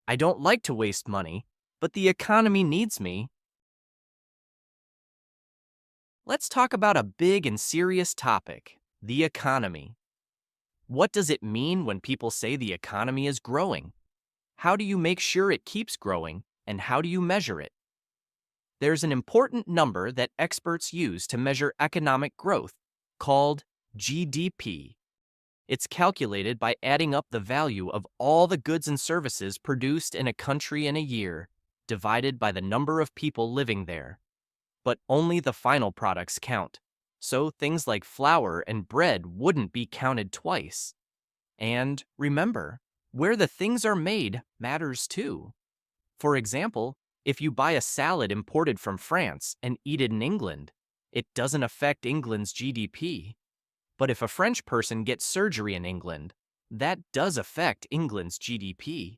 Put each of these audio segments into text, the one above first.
I don't like to waste money, but the economy needs me. Let's talk about a big and serious topic, the economy. What does it mean when people say the economy is growing? How do you make sure it keeps growing, and how do you measure it? There's an important number that experts use to measure economic growth, called GDP. It's calculated by adding up the value of all the goods and services produced in a country in a year, divided by the number of people living there. But only the final products count, so things like flour and bread wouldn't be counted twice. And remember, where the things are made matters too. For example, if you buy a salad imported from France and eat it in England, it doesn't affect England's GDP. But if a French person gets surgery in England, that does affect England's GDP.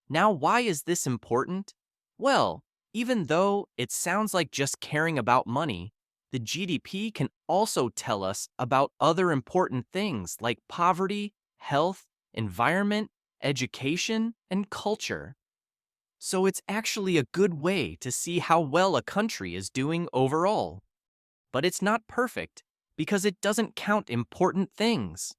Now, why is this important? Well, even though it sounds like just caring about money, the GDP can also tell us about other important things like poverty, health, environment, education, and culture. So it's actually a good way to see how well a country is doing overall. But it's not perfect because it doesn't count important things.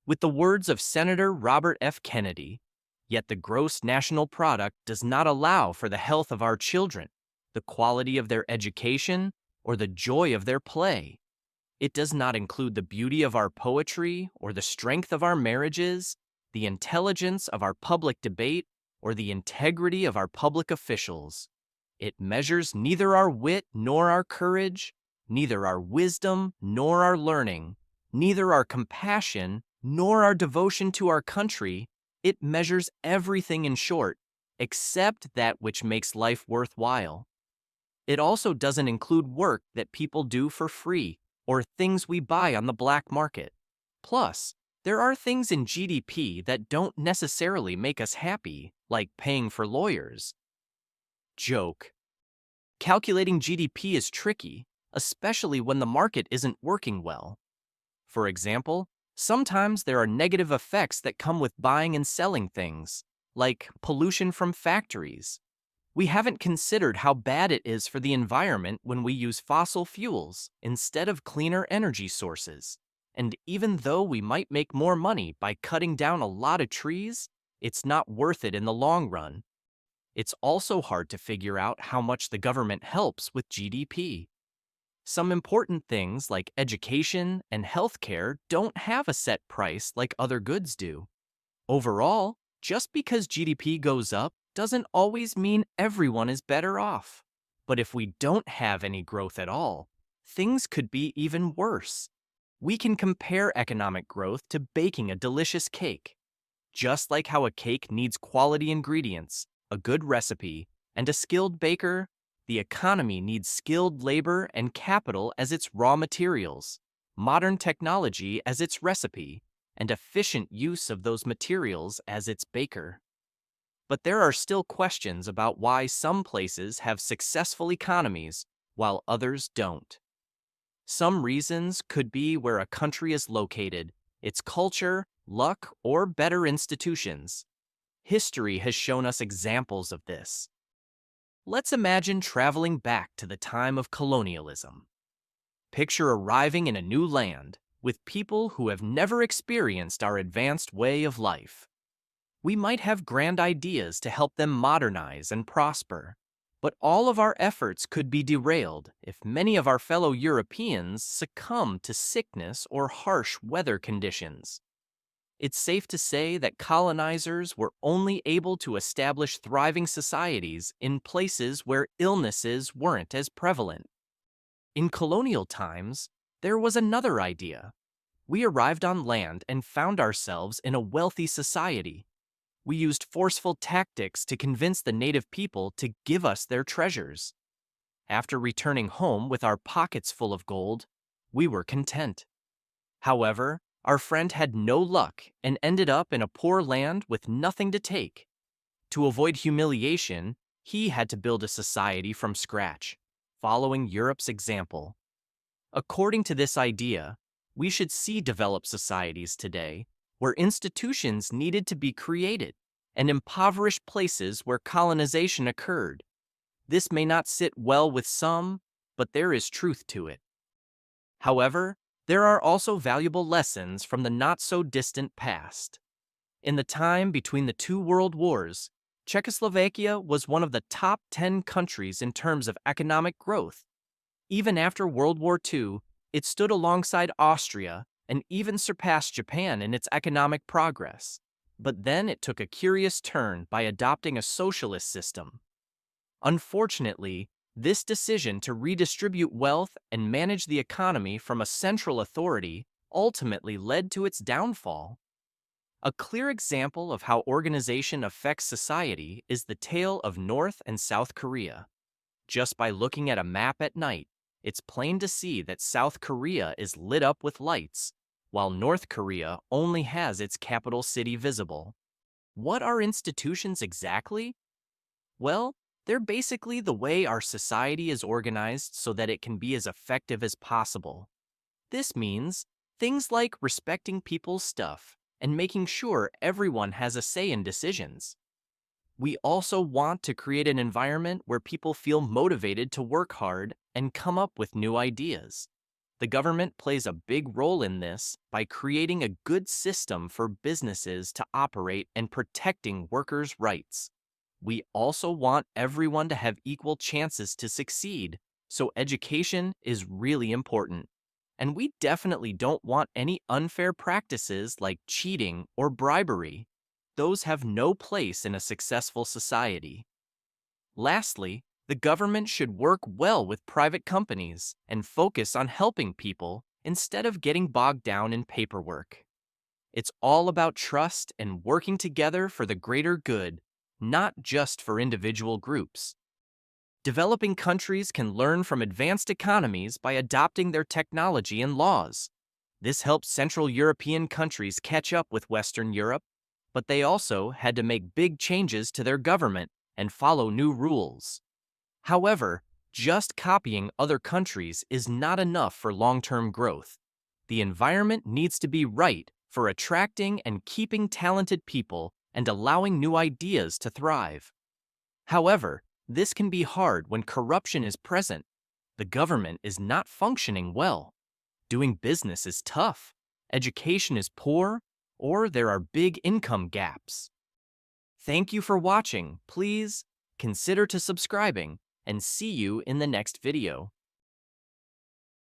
With the words of Senator Robert F. Kennedy, yet the gross national product does not allow for the health of our children, the quality of their education, or the joy of their play. It does not include the beauty of our poetry or the strength of our marriages, the intelligence of our public debate, or the integrity of our public officials. It measures neither our wit nor our courage, neither our wisdom nor our learning, neither our compassion nor our devotion to our country. It measures everything, in short, except that which makes life worthwhile. It also doesn't include work that people do for free or things we buy on the black market. Plus, there are things in GDP that don't necessarily make us happy, like paying for lawyers. Joke. Calculating GDP is tricky, especially when the market isn't working well. For example, sometimes there are negative effects that come with buying and selling things, like pollution from factories. We haven't considered how bad it is for the environment when we use fossil fuels instead of cleaner energy sources. And even though we might make more money by cutting down a lot of trees, it's not worth it in the long run. It's also hard to figure out how much the government helps with GDP. Some important things like education and healthcare don't have a set price like other goods do. Overall, just because GDP goes up doesn't always mean everyone is better off. But if we don't have any growth at all, things could be even worse. We can compare economic growth to baking a delicious cake. Just like how a cake needs quality ingredients, a good recipe, and a skilled baker, the economy needs skilled labor and capital as its raw materials, modern technology as its recipe, and efficient use of those materials as its baker. But there are still questions about why some places have successful economies while others don't. Some reasons could be where a country is located, its culture, luck, or better institutions. History has shown us examples of this. Let's imagine traveling back to the time of colonialism. Picture arriving in a new land with people who have never experienced our advanced way of life. We might have grand ideas to help them modernize and prosper, but all of our efforts could be derailed if many of our fellow Europeans succumb to sickness or harsh weather conditions. It's safe to say that colonizers were only able to establish thriving societies in places where illnesses weren't as prevalent. In colonial times, there was another idea. We arrived on land and found ourselves in a wealthy society. We used forceful tactics to convince the native people to give us their treasures. After returning home with our pockets full of gold, we were content. However, our friend had no luck and ended up in a poor land with nothing to take. To avoid humiliation, he had to build a society from scratch, following Europe's example. According to this idea, we should see developed societies today where institutions needed to be created, and impoverished places where colonization occurred. This may not sit well with some, but there is truth to it. However, there are also valuable lessons from the not-so-distant past. In the time between the two world wars, Czechoslovakia was one of the top 10 countries in terms of economic growth. Even after World War II, it stood alongside Austria and even surpassed Japan in its economic progress. But then it took a curious turn by adopting a socialist system. Unfortunately, this decision to redistribute wealth and manage the economy from a central authority ultimately led to its downfall. A clear example of how organization affects society is the tale of North and South Korea. Just by looking at a map at night, it's plain to see that South Korea is lit up with lights, while North Korea only has its capital city visible. What are institutions exactly? Well, they're basically the way our society is organized so that it can be as effective as possible. This means things like respecting people's stuff and making sure everyone has a say in decisions. We also want to create an environment where people feel motivated to work hard and come up with new ideas. The government plays a big role in this by creating a good system for businesses to operate and protecting workers' rights. We also want everyone to have equal chances to succeed, so education is really important. And we definitely don't want any unfair practices like cheating or bribery. Those have no place in a successful society. Lastly, the government should work well with private companies and focus on helping people instead of getting bogged down in paperwork. It's all about trust and working together for the greater good, not just for individual groups. Developing countries can learn from advanced economies by adopting their technology and laws. This helped Central European countries catch up with Western Europe, but they also had to make big changes to their government and follow new rules. However, just copying other countries is not enough for long-term growth. The environment needs to be right for attracting and keeping talented people and allowing new ideas to thrive. However, this can be hard when corruption is present, the government is not functioning well, doing business is tough, education is poor, or there are big income gaps. Thank you for watching. Please consider to subscribing and see you in the next video.